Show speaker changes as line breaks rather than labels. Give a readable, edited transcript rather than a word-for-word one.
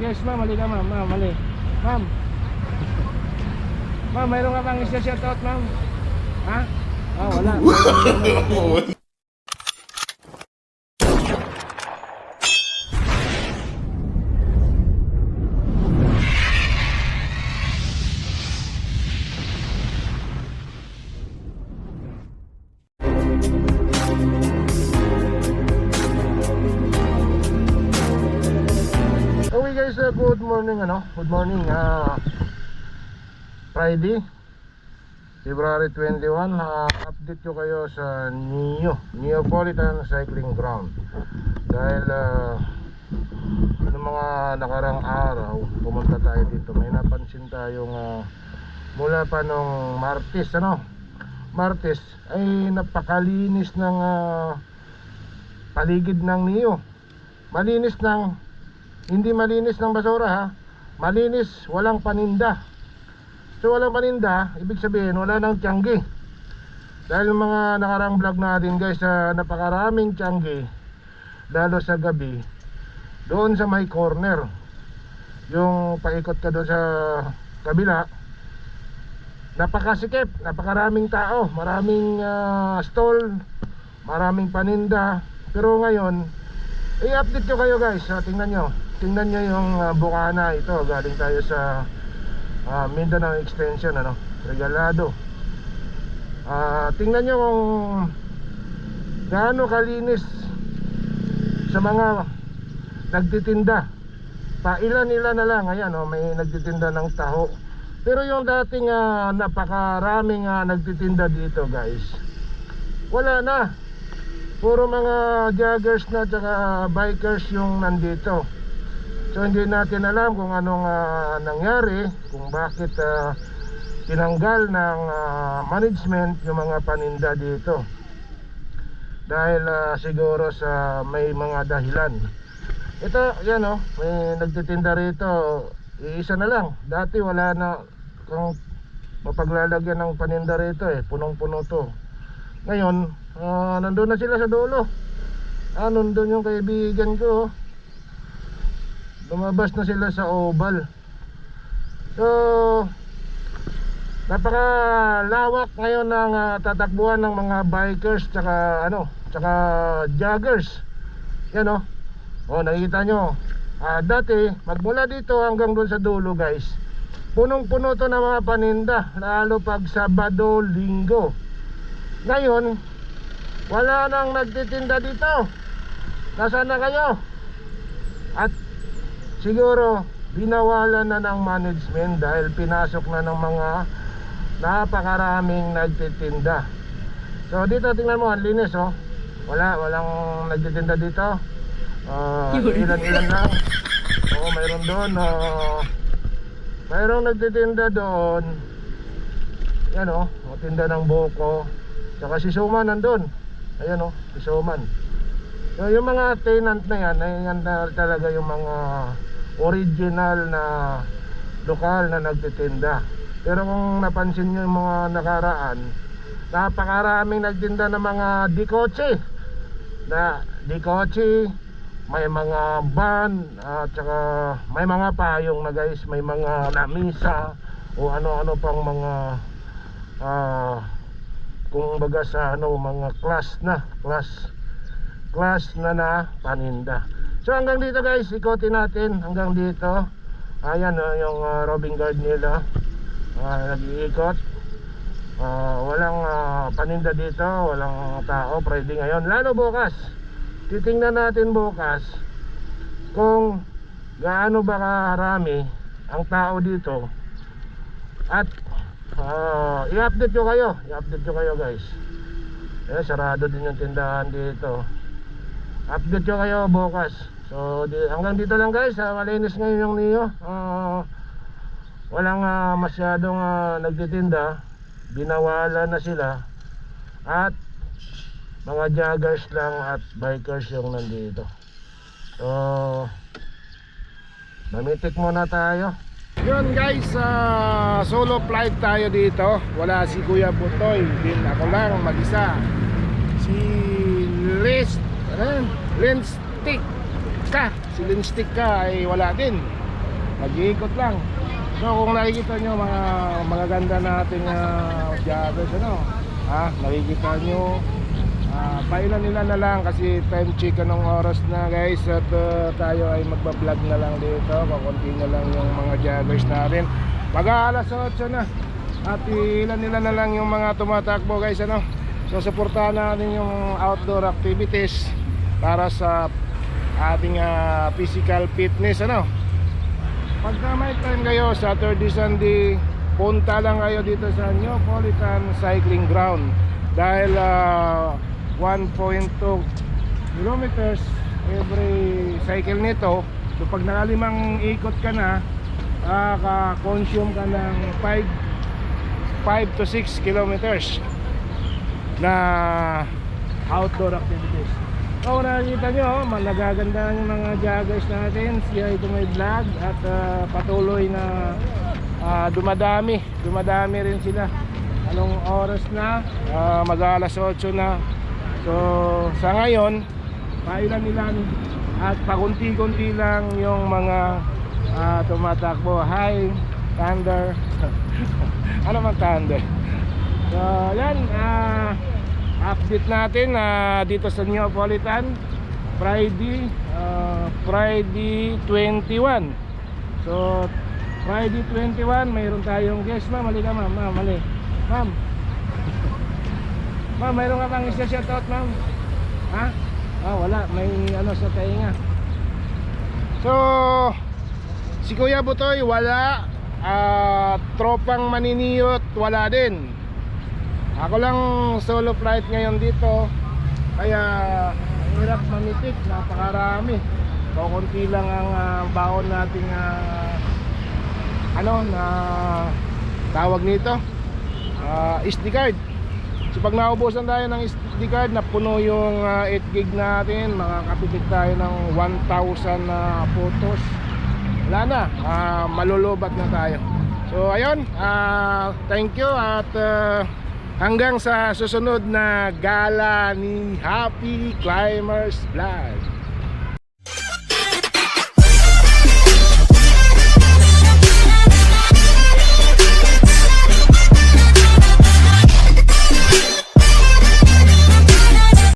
Yes ma'am, mali ka ma'am, mali. Ma'am. Ma'am, mayroon ka bang isa-shoutout ma'am? Ha? Ah, wala. Okay guys, good morning Good morning. Friday, February 21. Update ko kayo sa Neapolitan Cycling Ground. Dahil noong mga nakarang araw pumunta tayo dito, may napansin tayong mula pa nung Martes ay napakalinis ng paligid ng Neo. Malinis ng hindi malinis ng basura ha. Malinis, walang paninda. So walang paninda, ibig sabihin wala nang tiyanggi. Dahil mga nakarang vlog natin guys, napakaraming tiyanggi, lalo sa gabi, doon sa may corner. Yung paikot ka doon sa kabila, napakasikip, napakaraming tao, maraming stall, maraming paninda. Pero ngayon, i-update ko kayo guys. Tingnan nyo yung bukana ito. Galing tayo sa Mindanao Extension Regalado. Tingnan nyo kung gaano kalinis sa mga nagtitinda. Ilan-ilan na lang. Ayan may nagtitinda ng taho. Pero yung dating napakaraming nagtitinda dito guys, wala na. Puro mga joggers na tsaka bikers yung nandito. So hindi natin alam kung anong nangyari, kung bakit tinanggal ng management yung mga paninda dito. Dahil siguro sa may mga dahilan. Ito, yan may nagtitinda rito, iisa na lang. Dati wala na kung mapaglalagyan ng paninda rito punong-puno to. Ngayon, nandun na sila sa dulo. Nandun yung kaibigan ko. Lumabas na sila sa oval. So napakalawak ngayon ng tatakbuhan ng mga bikers tsaka joggers. Yan nakikita nyo. Dati magmula dito hanggang doon sa dulo guys, punong-puno to ng mga paninda, lalo pag Sabado, Linggo. Ngayon wala nang nagtitinda dito. Nasaan na kayo? At siguro binawalan na ng management dahil pinasok na ng mga napakaraming nagtitinda. So dito tingnan mo, ang linis walang nagtitinda dito. Ilan-ilan lang. Mayroon doon. Mayroong nagtitinda doon. Yan tinda ng buko. Saka si Suman nandun. Ayan si Suman. So yung mga tenant na yan na talaga yung mga original na lokal na nagtitinda. Pero kung napansin nyo yung mga nakaraan, napakaraming nagtinda ng mga dikotse. May mga van, at saka may mga payong na guys, may mga lamisa o ano-ano pang mga kung baga sa mga class na paninda. So hanggang dito guys, ikotin natin hanggang dito. Ayan yung robbing guard nila, nag-iikot. Walang paninda dito, walang tao. Friday ngayon, lalo bukas. Titingnan natin bukas kung gaano ba karami ang tao dito. At i-update ko kayo guys. Sarado din yung tindahan dito. Update ko kayo bukas. So hanggang dito lang guys. Malinis ngayon yung Neo. Walang masyadong nagtitinda. Binawala na sila. At mga joggers lang at bikers yung nandito. So mamitik muna tayo. Yun guys, solo flight tayo dito. Wala si Kuya Butoy, din ako lang mag-isa. Si Linstik ka ay wala din. Nag-iikot lang. So kung nakikita nyo mga magaganda nating joggers, nakikita nyo, pailan nila na lang kasi time check anong oras na guys. At tayo ay magbablog na lang dito. Kukunti na lang yung mga joggers natin. Mag-aalas 8 na. At ilan nila na lang yung mga tumatakbo guys, So suportahan natin yung outdoor activities para sa ating physical fitness, Pagka may time kayo, Saturday, Sunday, punta lang kayo dito sa Neapolitan Cycling Ground. Dahil 1.2 kilometers every cycle nito. So pag nakalimang ikot ka na, kaka-consume ka ng 5 to 6 kilometers na outdoor activities. So nakikita nyo, nagaganda yung mga joggers natin. Siya ito may vlog at patuloy na dumadami rin sila. Anong oras na? Mag-alas 8 na. So sa ngayon, pailan-ilan at pakunti-kunti lang yung mga tumatakbo. Hi Thunder. Ano man Thunder? So yan, update natin dito sa Neapolitan Friday 21. So Friday 21 mayroon tayong guest. Ma'am, halika ma'am. Ma'am, mayroon ka bang isa-shoutout ma'am? Wala, may sa tainga. So si Kuya Butoy wala, tropang maniniyot wala din. Ako lang solo flight ngayon dito. Kaya hirap mamitik, napakarami. Kukunti lang ang baon nating na tawag nito, SD card. So pag naubusan tayo ng SD card, napuno yung 8 gig natin, makakapipit tayo ng 1,000 photos. Wala na, malulubat na tayo. So ayun, thank you at hanggang sa susunod na gala ni Happy Climbers Vlog.